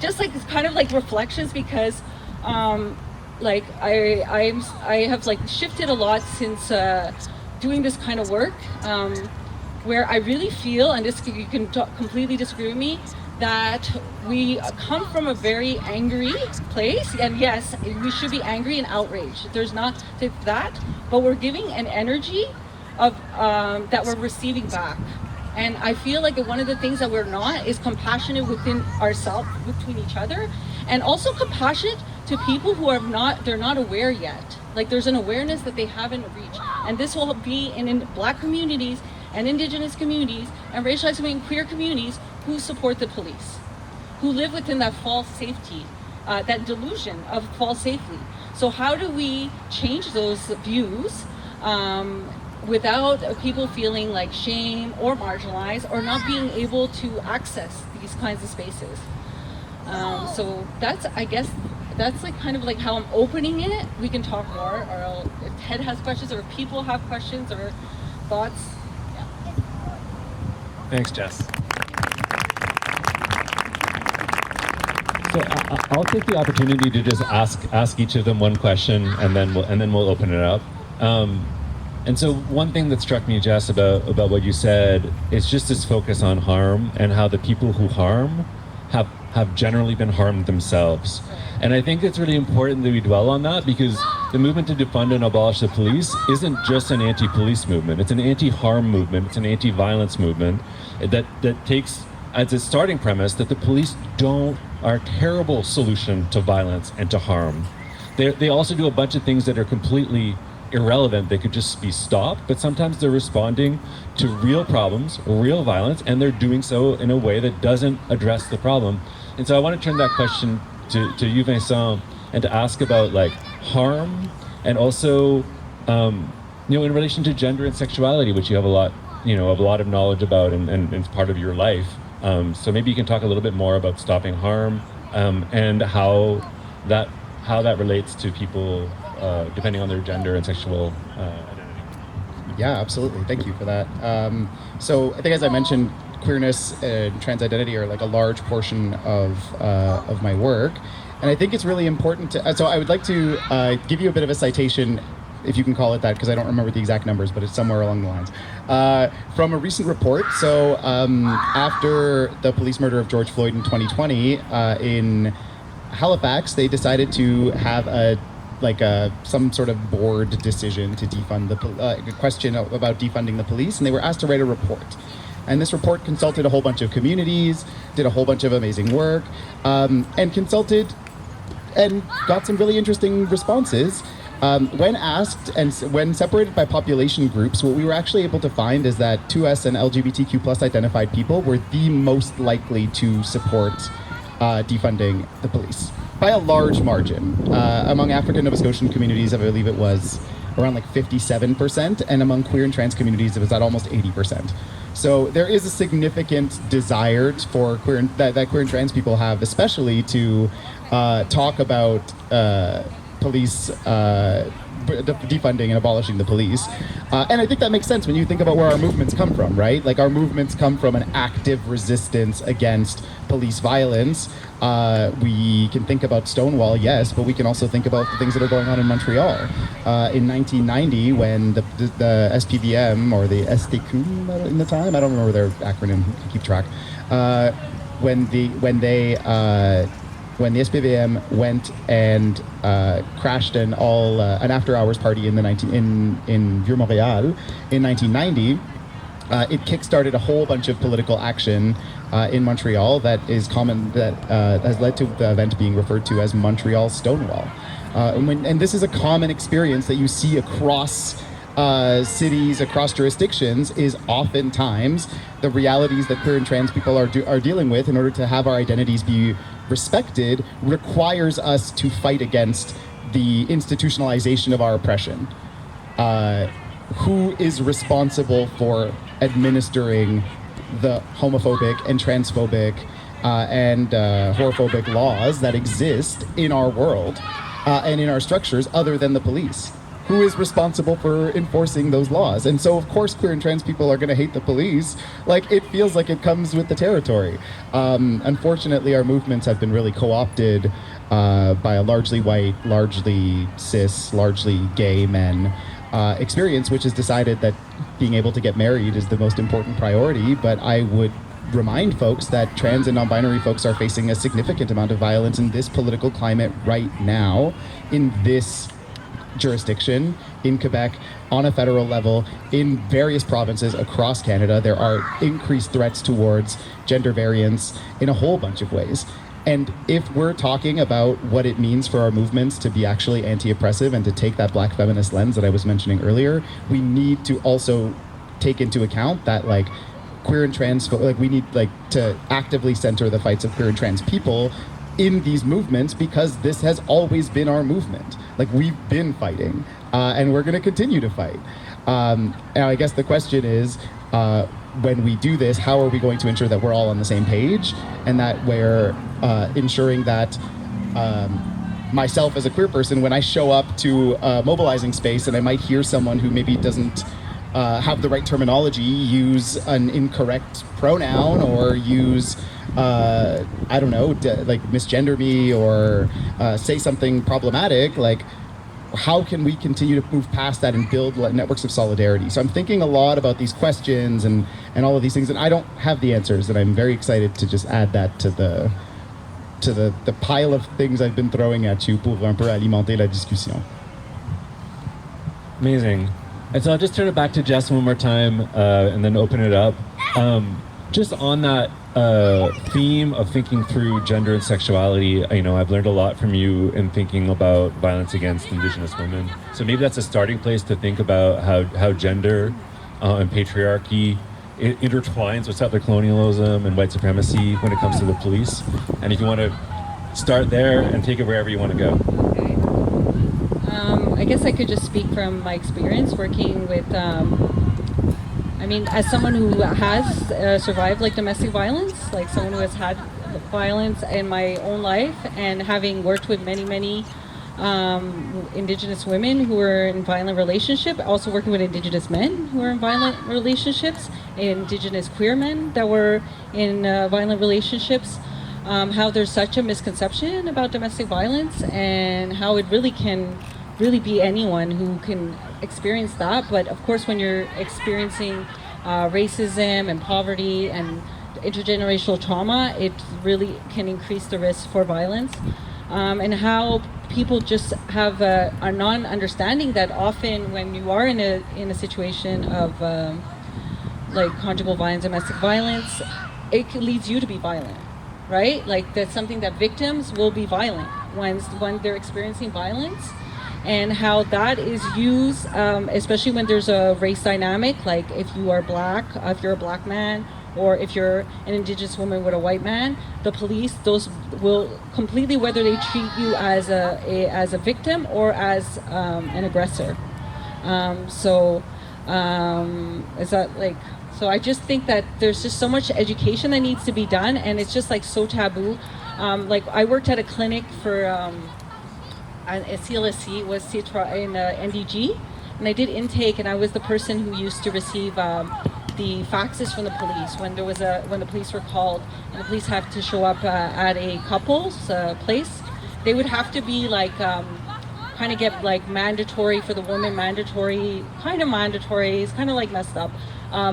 just like kind of like reflections, because like I have like shifted a lot since doing this kind of work, where I really feel, and this you can completely disagree with me, that we come from a very angry place, and yes, we should be angry and outraged. There's not that, but we're giving an energy of that we're receiving back. And I feel like one of the things that we're not is compassionate within ourselves, between each other, and also compassionate to people who are they're not aware yet. Like there's an awareness that they haven't reached. And this will be in Black communities and Indigenous communities and racialized and queer communities who support the police, who live within that false safety, that delusion of false safety. So how do we change those views without people feeling like shame or marginalized or not being able to access these kinds of spaces? So that's, I guess, that's like kind of like how I'm opening it. We can talk more, or if Ted has questions, or if people have questions or thoughts. Yeah. Thanks, Jess. So I'll take the opportunity to just ask each of them one question, and then we'll open it up. And so one thing that struck me, Jess, about what you said is just this focus on harm and how the people who harm have generally been harmed themselves. And I think it's really important that we dwell on that, because the movement to defund and abolish the police isn't just an anti-police movement. It's an anti-harm movement. It's an anti-violence movement that takes as its starting premise that the police are a terrible solution to violence and to harm. They also do a bunch of things that are completely irrelevant. They could just be stopped, but sometimes they're responding to real problems, real violence, and they're doing so in a way that doesn't address the problem. And so I want to turn that question to you, Vincent, and to ask about like harm, and also in relation to gender and sexuality, which you have a lot of knowledge about, and it's part of your life. So maybe you can talk a little bit more about stopping harm, and how that relates to people depending on their gender and sexual identity. Yeah, absolutely. Thank you for that. So I think, as I mentioned, queerness and trans identity are like a large portion of my work, and I think it's really important to. So I would like to give you a bit of a citation, if you can call it that, because I don't remember the exact numbers, but it's somewhere along the lines, from a recent report. So after the police murder of George Floyd in 2020 in Halifax, they decided to have some sort of board decision to defund a question about defunding the police, and they were asked to write a report. And this report consulted a whole bunch of communities, did a whole bunch of amazing work, and consulted and got some really interesting responses. When asked and when separated by population groups, what we were actually able to find is that 2S and LGBTQ+ identified people were the most likely to support defunding the police by a large margin. Among African Nova Scotian communities, I believe it was around like 57%, and among queer and trans communities, it was at almost 80%. So there is a significant desire for that queer and trans people have, especially to talk about police defunding and abolishing the police. And I think that makes sense when you think about where our movements come from, right? Like, our movements come from an active resistance against police violence. We can think about Stonewall, yes, but we can also think about the things that are going on in Montreal. In 1990, when the SPVM, or the STQ in the time, I don't remember their acronym, keep track, when the SPVM went and crashed an after-hours party in Vieux-Montréal in 1990, it kickstarted a whole bunch of political action in Montreal that has led to the event being referred to as Montreal Stonewall. And this is a common experience that you see across cities, across jurisdictions, is oftentimes the realities that queer and trans people are dealing with in order to have our identities be respected requires us to fight against the institutionalization of our oppression. Who is responsible for administering the homophobic and transphobic and horophobic laws that exist in our world and in our structures, other than the police? who is responsible for enforcing those laws? And so, of course, queer and trans people are going to hate the police. Like, it feels like it comes with the territory. Unfortunately, our movements have been really co-opted by a largely white, largely cis, largely gay men experience, which has decided that being able to get married is the most important priority. But I would remind folks that trans and non-binary folks are facing a significant amount of violence in this political climate right now, in this jurisdiction, in Quebec, on a federal level, in various provinces across Canada. There are increased threats towards gender variance in a whole bunch of ways. And if we're talking about what it means for our movements to be actually anti-oppressive and to take that Black feminist lens that I was mentioning earlier, we need to also take into account that, like, queer and trans, like, we need, like, to actively center the fights of queer and trans people in these movements, because this has always been our movement. Like, we've been fighting, and we're going to continue to fight. And I guess the question is, when we do this, how are we going to ensure that we're all on the same page, and that we're ensuring that myself as a queer person, when I show up to a mobilizing space and I might hear someone who maybe doesn't have the right terminology, use an incorrect pronoun, or use, I don't know, like misgender me, or say something problematic, like, how can we continue to move past that and build networks of solidarity? So I'm thinking a lot about these questions and all of these things, and I don't have the answers, and I'm very excited to just add that to the pile of things I've been throwing at you pour un peu alimenter la discussion. Amazing. And so I'll just turn it back to Jess one more time, and then open it up. Just on that theme of thinking through gender and sexuality, you know, I've learned a lot from you in thinking about violence against Indigenous women. So maybe that's a starting place to think about how gender and patriarchy intertwines with settler colonialism and white supremacy when it comes to the police. And if you want to start there and take it wherever you want to go. I guess I could just speak from my experience working with, I mean, as someone who has survived like domestic violence, like someone who has had violence in my own life, and having worked with many Indigenous women who were in violent relationship, also working with Indigenous men who were in violent relationships, Indigenous queer men that were in violent relationships, how there's such a misconception about domestic violence, and how it really can be anyone who can experience that. But of course, when you're experiencing racism and poverty and intergenerational trauma, it really can increase the risk for violence. And how people just have a non-understanding that often when you are in a situation of like conjugal violence, domestic violence, it leads you to be violent, right? Like, that's something that victims will be violent when they're experiencing violence. And how that is used, especially when there's a race dynamic, like if you are Black, if you're a Black man, or if you're an Indigenous woman with a white man, the police, those will completely, whether they treat you as a victim or as an aggressor. Is that like, so I just think that there's just so much education that needs to be done, and it's just like so taboo. Like, I worked at a clinic for CLSC, was in NDG, and I did intake, and I was the person who used to receive the faxes from the police when the police were called, and the police have to show up at a couple's place. They would have to be like kind of get like mandatory for the woman, mandatory, it's kind of like messed up.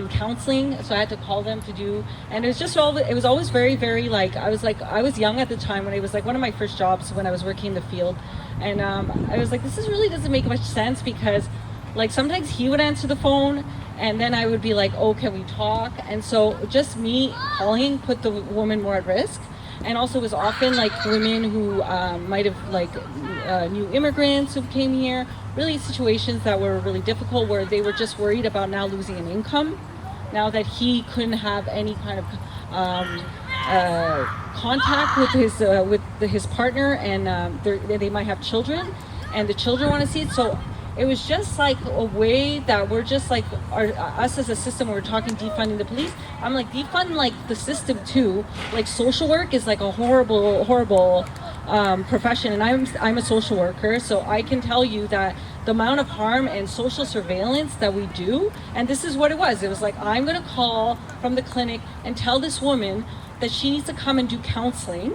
Counseling, so I had to call them to do, and it was just it was always very, very like, I was young at the time when it was like one of my first jobs when I was working in the field, and I was like, this really doesn't make much sense, because like sometimes he would answer the phone, and then I would be like, oh, can we talk? And so just me calling put the woman more at risk. And also it was often like women who might have like new immigrants who came here, really situations that were really difficult, where they were just worried about now losing an income, now that he couldn't have any kind of contact with his partner, and they might have children, and the children want to see it. So it was just like a way that we're just like, us as a system, we're talking defunding the police. I'm like, defund like the system too. Like, social work is like a horrible profession, and I'm a social worker, so I can tell you that the amount of harm and social surveillance that we do. And this is what it was. It was like, I'm going to call from the clinic and tell this woman that she needs to come and do counseling.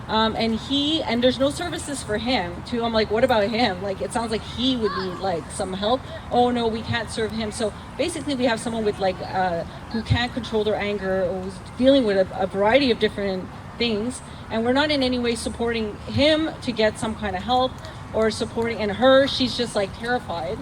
And there's no services for him too. I'm like, what about him? Like, it sounds like he would need like some help. Oh no, we can't serve him. So basically we have someone with like, who can't control their anger or who's dealing with a variety of different things. And we're not in any way supporting him to get some kind of help or supporting, and her, she's just like terrified.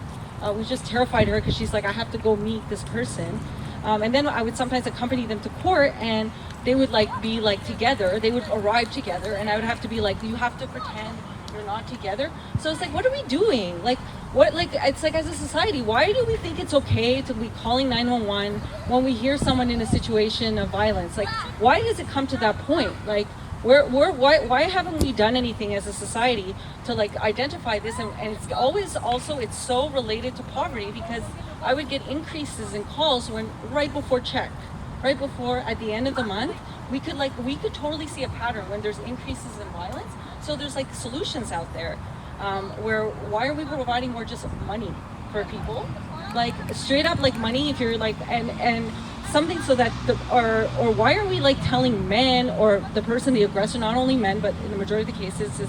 We just terrified her because she's like, I have to go meet this person. And then I would sometimes accompany them to court, and they would like be like together. They would arrive together, and I would have to be like, you have to pretend you're not together. So it's like, what are we doing? Like, what? Like, it's like, as a society, why do we think it's okay to be calling 911 when we hear someone in a situation of violence? Like, why does it come to that point? Like, why haven't we done anything as a society to like identify this? And it's always also, it's so related to poverty, because I would get increases in calls when right before at the end of the month, we could totally see a pattern when there's increases in violence. So there's like solutions out there, where why are we providing more just money for people? Like straight up like money, if you're like, and something so that or why are we like telling men or the person, the aggressor, not only men, but in the majority of the cases is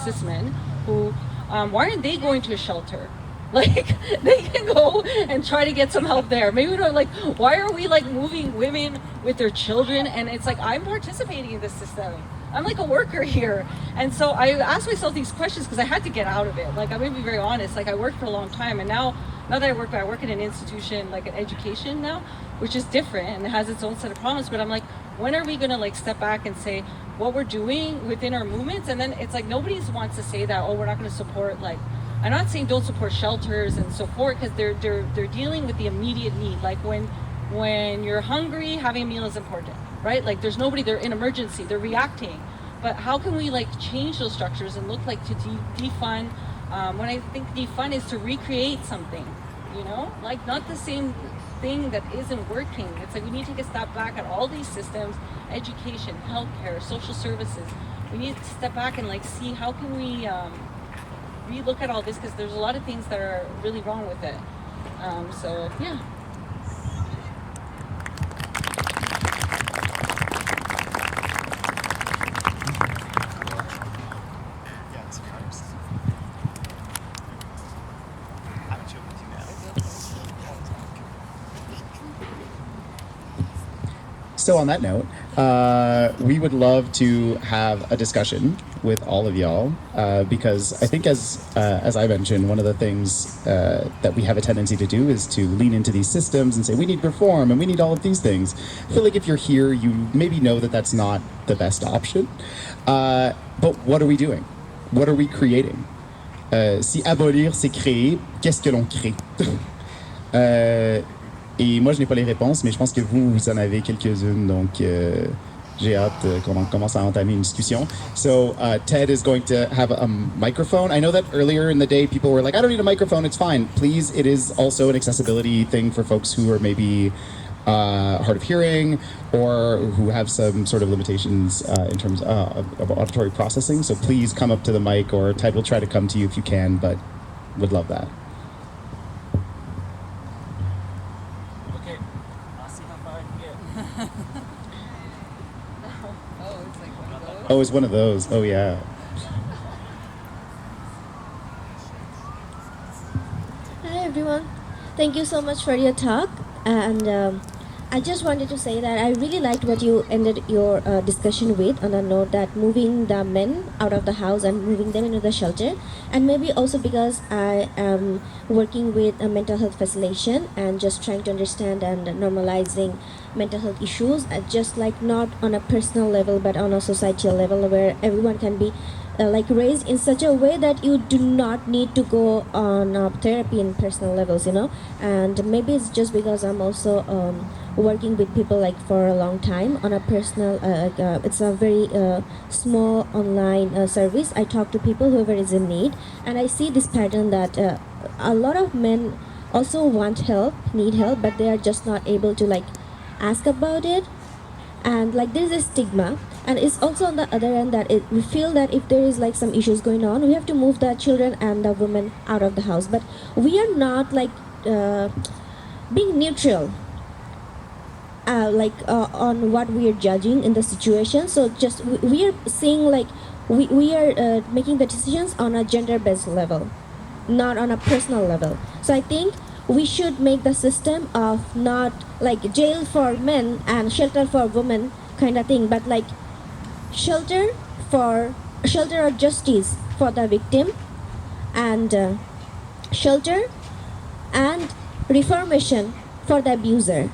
cis men, who, why aren't they going to a shelter? Like, they can go and try to get some help there. Maybe we don't, like, why are we like moving women with their children? And it's like, I'm participating in this system. I'm like a worker here. And so I asked myself these questions because I had to get out of it. Like, I'm gonna be very honest, like I worked for a long time, and now that I work in an institution, like an education now, which is different and it has its own set of problems. But I'm like, when are we gonna like step back and say what we're doing within our movements? And then it's like, nobody wants to say that, oh, we're not gonna support, like, I'm not saying don't support shelters and so forth, because they're dealing with the immediate need. Like when you're hungry, having a meal is important, right? Like there's nobody, they're in emergency, they're reacting. But how can we like change those structures and look like to defund? When I think defund is to recreate something, you know, like not the same thing that isn't working. It's like we need to take a step back at all these systems: education, healthcare, social services. We need to step back and like see how can we relook at all this, because there's a lot of things that are really wrong with it. So yeah. So on that note, we would love to have a discussion with all of y'all, because I think as I mentioned, one of the things that we have a tendency to do is to lean into these systems and say we need reform and we need all of these things. I feel like if you're here, you maybe know that that's not the best option. But what are we doing? What are we creating? Si abolir, c'est créer, qu'est-ce que l'on crée? Et moi, je n'ai pas les réponses, mais je pense que vous en avez quelques-unes, donc j'ai hâte qu'on commence à entamer une discussion. So Ted is going to have a microphone. I know that earlier in the day, people were like, I don't need a microphone, it's fine. Please, it is also an accessibility thing for folks who are maybe hard of hearing or who have some sort of limitations in terms of auditory processing. So please come up to the mic, or Ted will try to come to you if you can, but would love that. Oh, it's one of those. Oh, yeah. Hi, everyone. Thank you so much for your talk. And I just wanted to say that I really liked what you ended your discussion with, on the note that moving the men out of the house and moving them into the shelter. And maybe also because I am working with a mental health facilitation and just trying to understand and normalizing mental health issues, just like not on a personal level but on a societal level, where everyone can be like raised in such a way that you do not need to go on therapy in personal levels, you know. And maybe it's just because I'm also working with people like for a long time on a personal it's a very small online service. I talk to people whoever is in need, and I see this pattern that a lot of men also want help, need help, but they are just not able to like ask about it. And like there's a stigma, And it's also on the other end that we feel that if there is like some issues going on, we have to move the children and the women out of the house. But we are not like being neutral, on what we are judging in the situation. So just we are seeing like we are making the decisions on a gender-based level, not on a personal level. So I think we should make the system of not like jail for men and shelter for women kind of thing, but like shelter or justice for the victim, and shelter and reformation for the abuser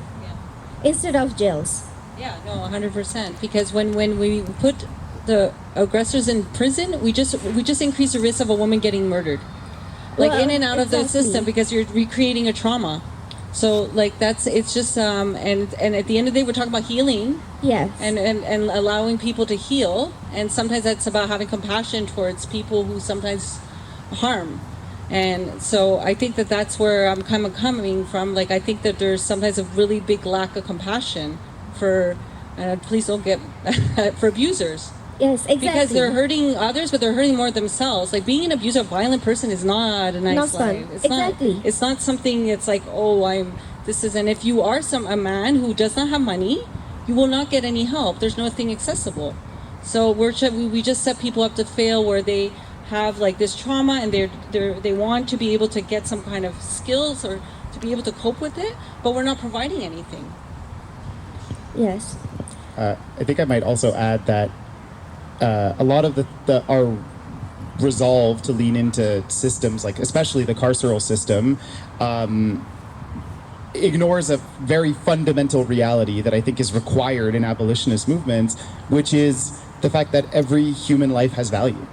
instead of jails. Yeah, no, 100%. Because when we put the aggressors in prison, we just increase the risk of a woman getting murdered, like Well, in and out of the exactly. system, because you're recreating a trauma. So like it's just and at the end of the day, we're talking about healing Yes. and allowing people to heal, and sometimes that's about having compassion towards people who sometimes harm. And so I think that that's where I'm kind of coming from. Like, I think that there's sometimes a really big lack of compassion for, please don't get, for abusers. Yes, exactly. Because they're hurting others, but they're hurting more themselves. Like, being an abusive, violent person is not a nice Not fun. life. It's Exactly. not. It's not something. It's like, oh, And if you are a man who does not have money, you will not get any help. There's nothing accessible. So we just set people up to fail, where they have like this trauma, and they want to be able to get some kind of skills or to be able to cope with it, but we're not providing anything. Yes. I think I might also add that a lot of our resolve to lean into systems, like especially the carceral system, ignores a very fundamental reality that I think is required in abolitionist movements, which is the fact that every human life has value.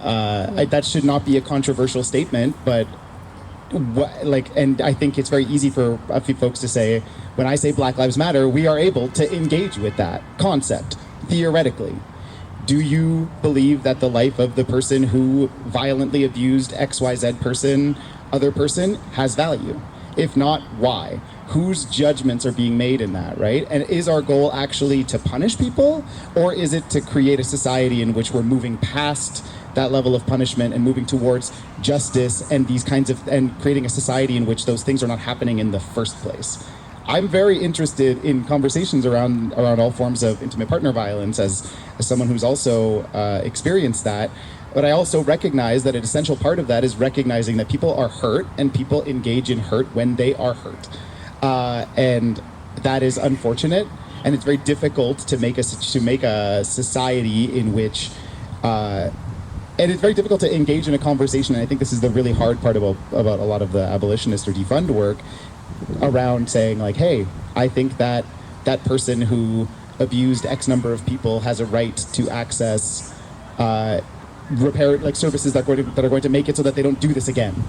That should not be a controversial statement, but and I think it's very easy for a few folks to say, when I say Black Lives Matter, we are able to engage with that concept theoretically. Do you believe that the life of the person who violently abused XYZ other person has value? If not, why? Whose judgments are being made in that, right? And is our goal actually to punish people, or is it to create a society in which we're moving past that level of punishment and moving towards justice and and creating a society in which those things are not happening in the first place? I'm very interested in conversations around all forms of intimate partner violence as someone who's also experienced that. But I also recognize that an essential part of that is recognizing that people are hurt and people engage in hurt when they are hurt. And that is unfortunate. And it's very difficult to make a society in which, and it's very difficult to engage in a conversation. And I think this is the really hard part about a lot of the abolitionist or defund work around saying like, hey, I think that person who abused X number of people has a right to access repair services that are going to make it so that they don't do this again,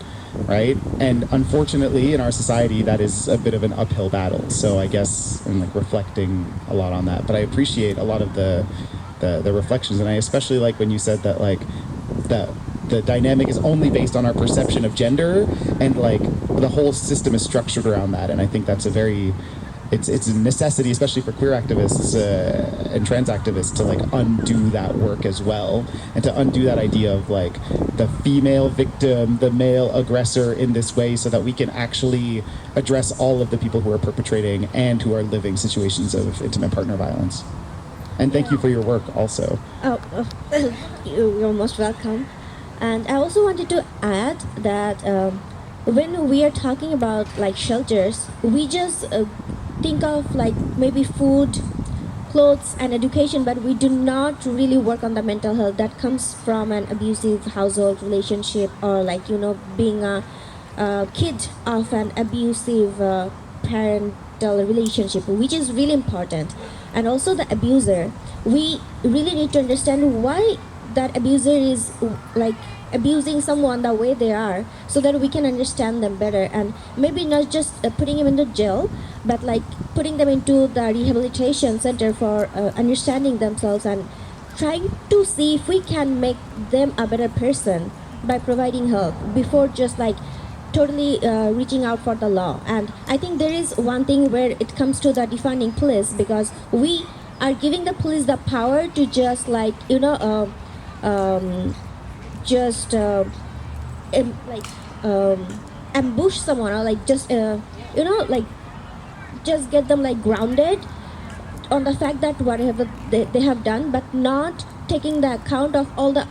right? And unfortunately, in our society, that is a bit of an uphill battle. So I guess I'm reflecting a lot on that. But I appreciate a lot of the reflections, and I especially like when you said that the dynamic is only based on our perception of gender, and the whole system is structured around that. And I think that's it's a necessity, especially for queer activists and trans activists, to undo that work as well, and to undo that idea of the female victim, the male aggressor in this way, so that we can actually address all of the people who are perpetrating and who are living situations of intimate partner violence. And thank you for your work also. You're most welcome. And I also wanted to add that when we are talking about shelters, we just think of maybe food, clothes, and education, but we do not really work on the mental health that comes from an abusive household relationship, or being a kid of an abusive parental relationship, which is really important. And also the abuser, we really need to understand why that abuser is abusing someone the way they are, so that we can understand them better, and maybe not just putting them into jail, but putting them into the rehabilitation center for understanding themselves, and trying to see if we can make them a better person by providing help before just totally reaching out for the law. And I think there is one thing where it comes to the defunding police, because we are giving the police the power to just like just like ambush someone, or like just like just get them like grounded on the fact that whatever they have done, but not taking the account of all the